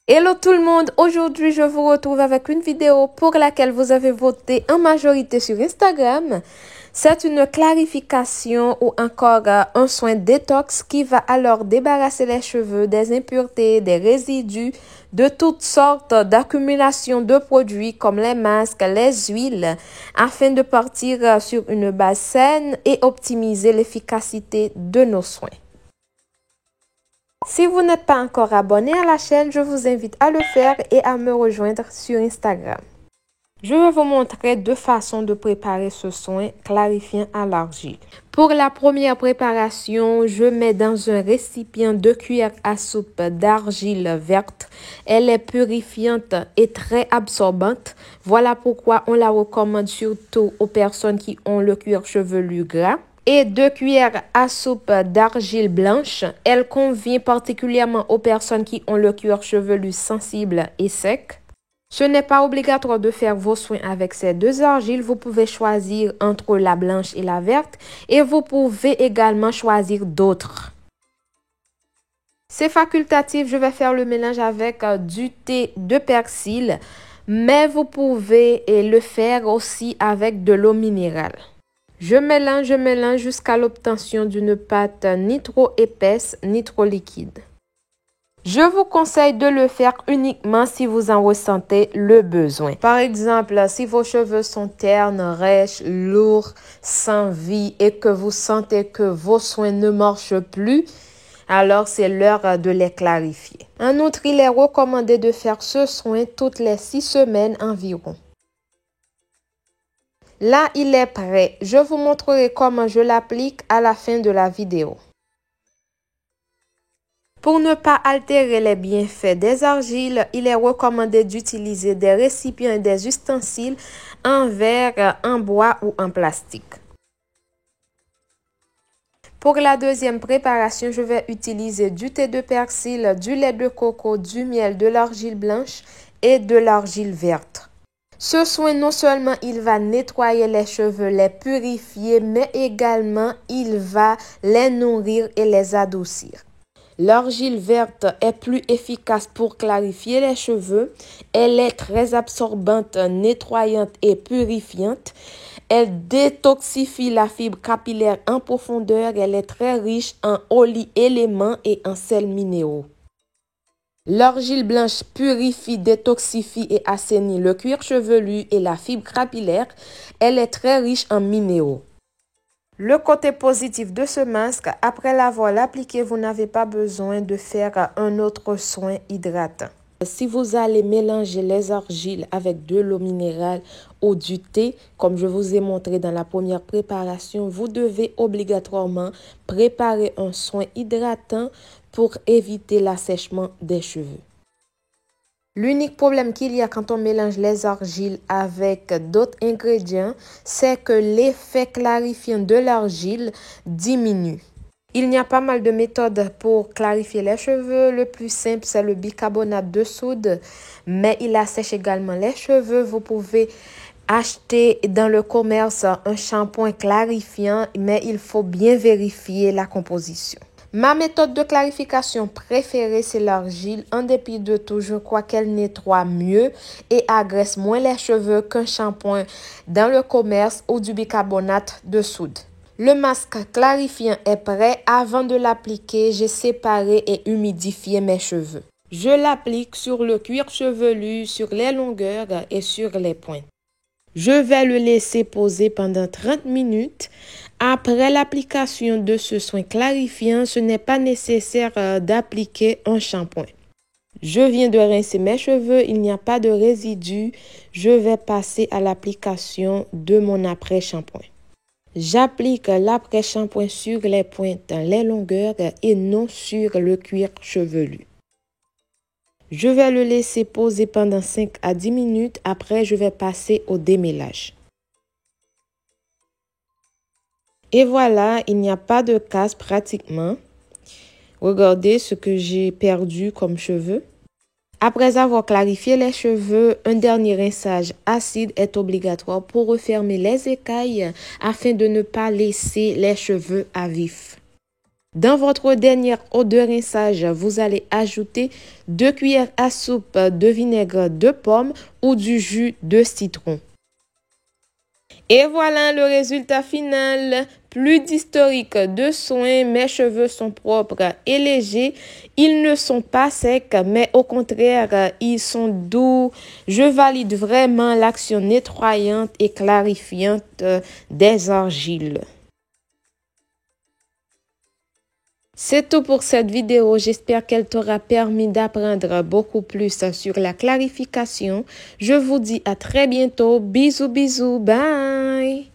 Hello tout le monde, aujourd'hui je vous retrouve avec une vidéo pour laquelle vous avez voté en majorité sur Instagram. C'est une clarification ou encore un soin détox qui va alors débarrasser les cheveux des impuretés, des résidus, de toutes sortes d'accumulations de produits comme les masques, les huiles, afin de partir sur une base saine et optimiser l'efficacité de nos soins. Si vous n'êtes pas encore abonné à la chaîne, je vous invite à le faire et à me rejoindre sur Instagram. Je vais vous montrer deux façons de préparer ce soin clarifiant à l'argile. Pour la première préparation, je mets dans un récipient 2 cuillères à soupe d'argile verte. Elle est purifiante et très absorbante. Voilà pourquoi on la recommande surtout aux personnes qui ont le cuir chevelu gras. Et 2 cuillères à soupe d'argile blanche. Elle convient particulièrement aux personnes qui ont le cuir chevelu sensible et sec. Ce n'est pas obligatoire de faire vos soins avec ces deux argiles. Vous pouvez choisir entre la blanche et la verte et vous pouvez également choisir d'autres. C'est facultatif, je vais faire le mélange avec du thé de persil, mais vous pouvez le faire aussi avec de l'eau minérale. Je mélange jusqu'à l'obtention d'une pâte ni trop épaisse ni trop liquide. Je vous conseille de le faire uniquement si vous en ressentez le besoin. Par exemple, si vos cheveux sont ternes, rêches, lourds, sans vie et que vous sentez que vos soins ne marchent plus, alors c'est l'heure de les clarifier. En outre, il est recommandé de faire ce soin toutes les 6 semaines environ. Là, il est prêt. Je vous montrerai comment je l'applique à la fin de la vidéo. Pour ne pas altérer les bienfaits des argiles, il est recommandé d'utiliser des récipients et des ustensiles en verre, en bois ou en plastique. Pour la deuxième préparation, je vais utiliser du thé de persil, du lait de coco, du miel, de l'argile blanche et de l'argile verte. Ce soin, non seulement il va nettoyer les cheveux, les purifier, mais également il va les nourrir et les adoucir. L'argile verte est plus efficace pour clarifier les cheveux. Elle est très absorbante, nettoyante et purifiante. Elle détoxifie la fibre capillaire en profondeur. Elle est très riche en oli-éléments et en sels minéraux. L'argile blanche purifie, détoxifie et assainit le cuir chevelu et la fibre capillaire. Elle est très riche en minéraux. Le côté positif de ce masque, après l'avoir appliqué, vous n'avez pas besoin de faire un autre soin hydratant. Si vous allez mélanger les argiles avec de l'eau minérale ou du thé, comme je vous ai montré dans la première préparation, vous devez obligatoirement préparer un soin hydratant pour éviter l'assèchement des cheveux. L'unique problème qu'il y a quand on mélange les argiles avec d'autres ingrédients, c'est que l'effet clarifiant de l'argile diminue. Il y a pas mal de méthodes pour clarifier les cheveux. Le plus simple, c'est le bicarbonate de soude, mais il assèche également les cheveux. Vous pouvez acheter dans le commerce un shampoing clarifiant, mais il faut bien vérifier la composition. Ma méthode de clarification préférée, c'est l'argile. En dépit de tout, je crois qu'elle nettoie mieux et agresse moins les cheveux qu'un shampoing dans le commerce ou du bicarbonate de soude. Le masque clarifiant est prêt. Avant de l'appliquer, j'ai séparé et humidifié mes cheveux. Je l'applique sur le cuir chevelu, sur les longueurs et sur les pointes. Je vais le laisser poser pendant 30 minutes. Après l'application de ce soin clarifiant, ce n'est pas nécessaire d'appliquer un shampoing. Je viens de rincer mes cheveux, il n'y a pas de résidus. Je vais passer à l'application de mon après-shampoing. J'applique l'après-shampoing sur les pointes, les longueurs et non sur le cuir chevelu. Je vais le laisser poser pendant 5 à 10 minutes. Après, je vais passer au démêlage. Et voilà, il n'y a pas de casse pratiquement. Regardez ce que j'ai perdu comme cheveux. Après avoir clarifié les cheveux, un dernier rinçage acide est obligatoire pour refermer les écailles afin de ne pas laisser les cheveux à vif. Dans votre dernière eau de rinçage, vous allez ajouter 2 cuillères à soupe de vinaigre de pomme ou du jus de citron. Et voilà le résultat final. Plus d'historique de soins, mes cheveux sont propres et légers. Ils ne sont pas secs, mais au contraire, ils sont doux. Je valide vraiment l'action nettoyante et clarifiante des argiles. C'est tout pour cette vidéo. J'espère qu'elle t'aura permis d'apprendre beaucoup plus sur la clarification. Je vous dis à très bientôt. Bisous, bisous. Bye.